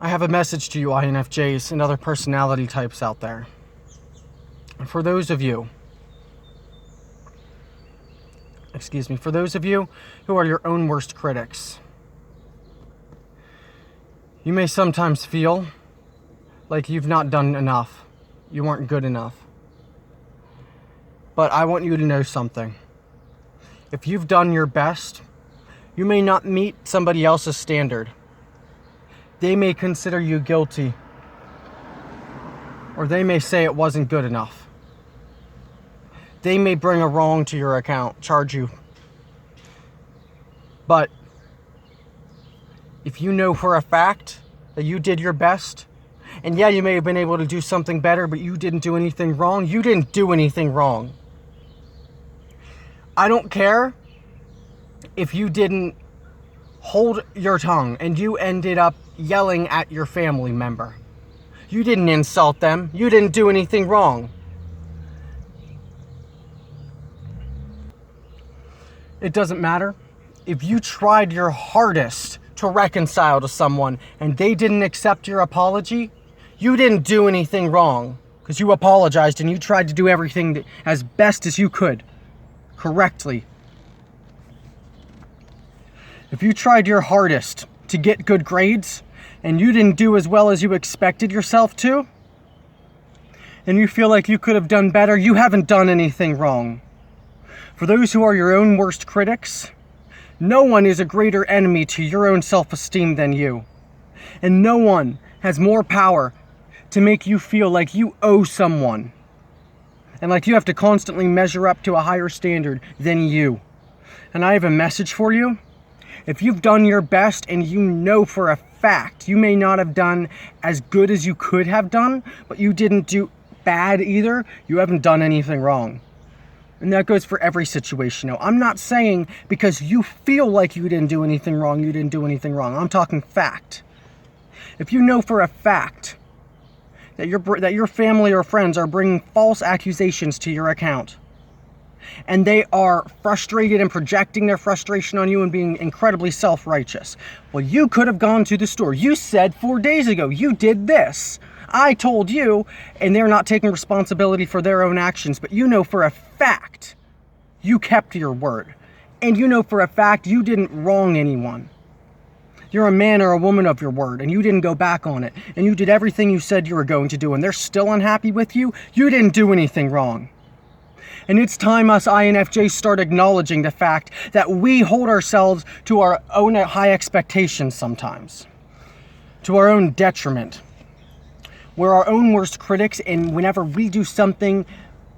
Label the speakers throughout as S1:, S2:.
S1: I have a message to you INFJs and other personality types out there. And for those of you who are your own worst critics, you may sometimes feel like you've not done enough. You weren't good enough. But I want you to know something. If you've done your best, you may not meet somebody else's standard. They may consider you guilty, or they may say it wasn't good enough. They may bring a wrong to your account, charge you. But if you know for a fact that you did your best, and yeah, you may have been able to do something better, but you didn't do anything wrong, you didn't do anything wrong. I don't care if you didn't hold your tongue and you ended up yelling at your family member. You didn't insult them. You didn't do anything wrong. It doesn't matter. If you tried your hardest to reconcile to someone and they didn't accept your apology, you didn't do anything wrong because you apologized and you tried to do everything as best as you could, correctly. If you tried your hardest to get good grades and you didn't do as well as you expected yourself to, and you feel like you could have done better, you haven't done anything wrong. For those who are your own worst critics, no one is a greater enemy to your own self-esteem than you. And no one has more power to make you feel like you owe someone and like you have to constantly measure up to a higher standard than you. And I have a message for you. If you've done your best and you know for a fact you may not have done as good as you could have done, but you didn't do bad either, you haven't done anything wrong. And that goes for every situation. Now, I'm not saying because you feel like you didn't do anything wrong, you didn't do anything wrong. I'm talking fact. If you know for a fact that your family or friends are bringing false accusations to your account, and they are frustrated and projecting their frustration on you and being incredibly self-righteous. Well, you could have gone to the store. You said 4 days ago, you did this. I told you, and they're not taking responsibility for their own actions, but you know for a fact you kept your word. And you know for a fact you didn't wrong anyone. You're a man or a woman of your word, and you didn't go back on it. And you did everything you said you were going to do, and they're still unhappy with you. You didn't do anything wrong. And it's time us INFJs start acknowledging the fact that we hold ourselves to our own high expectations sometimes, to our own detriment. We're our own worst critics, and whenever we do something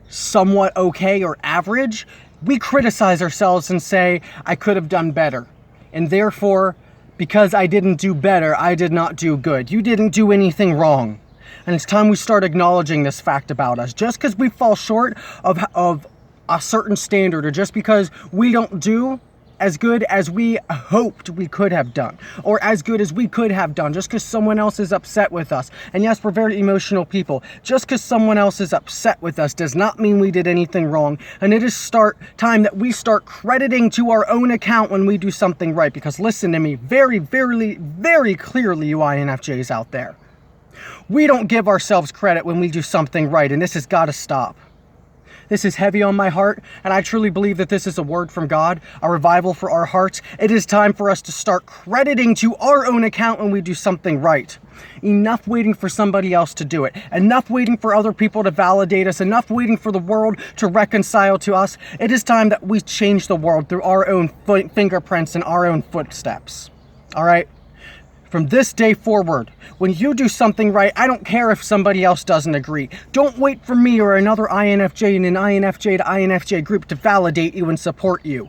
S1: somewhat okay or average, we criticize ourselves and say, I could have done better. And therefore, because I didn't do better, I did not do good. You didn't do anything wrong. And it's time we start acknowledging this fact about us. Just because we fall short of a certain standard, or just because we don't do as good as we hoped we could have done, or as good as we could have done, just because someone else is upset with us. And yes, we're very emotional people. Just because someone else is upset with us does not mean we did anything wrong. And it is time that we start crediting to our own account when we do something right. Because listen to me very, very, very clearly, you INFJs out there. We don't give ourselves credit when we do something right, and this has got to stop. This is heavy on my heart, and I truly believe that this is a word from God, a revival for our hearts. It is time for us to start crediting to our own account when we do something right. Enough waiting for somebody else to do it. Enough waiting for other people to validate us. Enough waiting for the world to reconcile to us. It is time that we change the world through our own fingerprints and our own footsteps. All right? From this day forward, when you do something right, I don't care if somebody else doesn't agree. Don't wait for me or another INFJ in an INFJ to INFJ group to validate you and support you.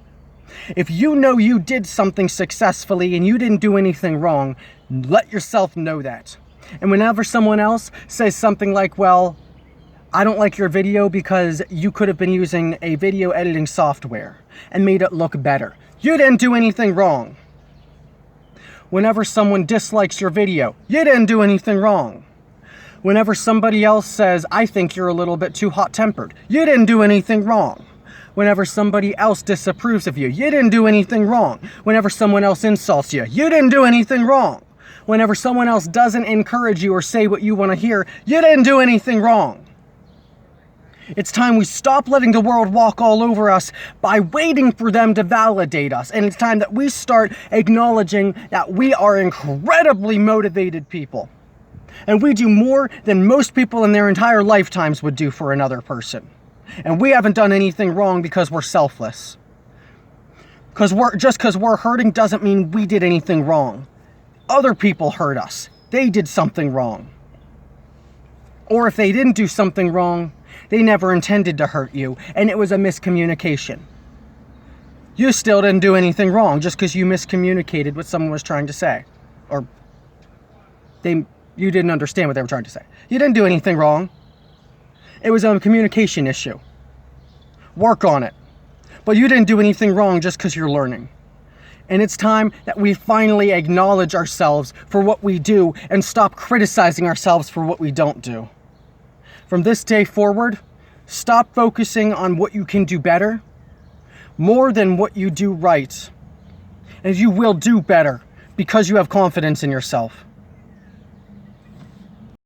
S1: If you know you did something successfully and you didn't do anything wrong, let yourself know that. And whenever someone else says something like, well, I don't like your video because you could have been using a video editing software and made it look better. You didn't do anything wrong. Whenever someone dislikes your video, you didn't do anything wrong. Whenever somebody else says, I think you're a little bit too hot-tempered, you didn't do anything wrong. Whenever somebody else disapproves of you, you didn't do anything wrong. Whenever someone else insults you, you didn't do anything wrong. Whenever someone else doesn't encourage you or say what you want to hear, you didn't do anything wrong. It's time we stop letting the world walk all over us by waiting for them to validate us. And it's time that we start acknowledging that we are incredibly motivated people. And we do more than most people in their entire lifetimes would do for another person. And we haven't done anything wrong because we're selfless. Just because we're hurting doesn't mean we did anything wrong. Other people hurt us. They did something wrong. Or if they didn't do something wrong, they never intended to hurt you, and it was a miscommunication. You still didn't do anything wrong just because you miscommunicated what someone was trying to say. Or you didn't understand what they were trying to say. You didn't do anything wrong. It was a communication issue. Work on it. But you didn't do anything wrong just because you're learning. And it's time that we finally acknowledge ourselves for what we do and stop criticizing ourselves for what we don't do. From this day forward, stop focusing on what you can do better more than what you do right. And you will do better because you have confidence in yourself.